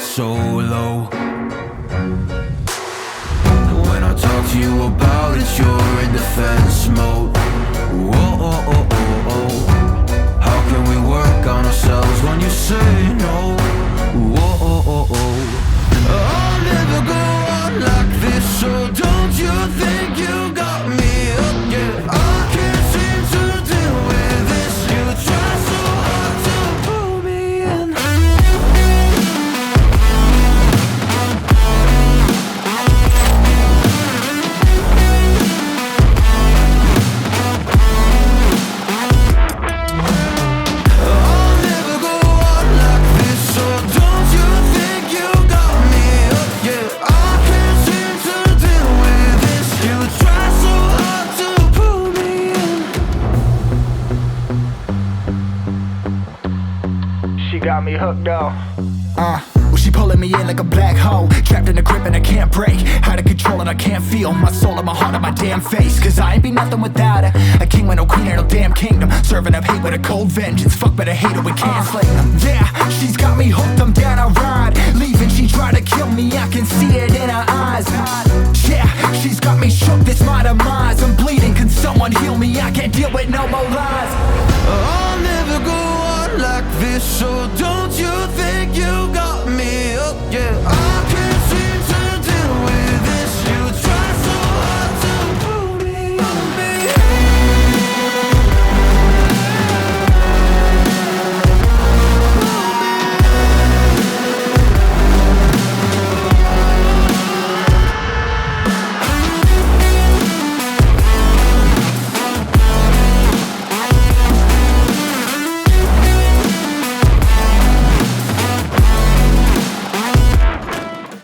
so low. When I talk to you about it, you're in defense mode. Whoa, oh, oh, oh, oh. How can we work on ourselves when you say no? Whoa, oh, oh, oh. I'll never go on like this, so don't you think you got me up? Yeah, I can't seem to deal with this. You try so hard to pull me in. I'll never go on like this, so don't you think you got me up? Yeah, I can't seem to deal with this. You try so hard to pull me in. She got me hooked though. Well, she pulling me in like a black hole, trapped in a grip and I can't break. Out of control and I can't feel my soul and my heart on my damn face. Cause I ain't be nothing without her. A king with no queen and no damn kingdom. Serving up hate with a cold vengeance. Fuck but I hate her, we can't slay them. Yeah, she's got me hooked, I'm down, I ride. Leaving, she tried to kill me, I can see it in her eyes. Yeah, she's got me shook, this my demise. I'm bleeding, can someone heal me? I can't deal with no more lies. I'll never go on like this, so don't you think you got me up? Yeah,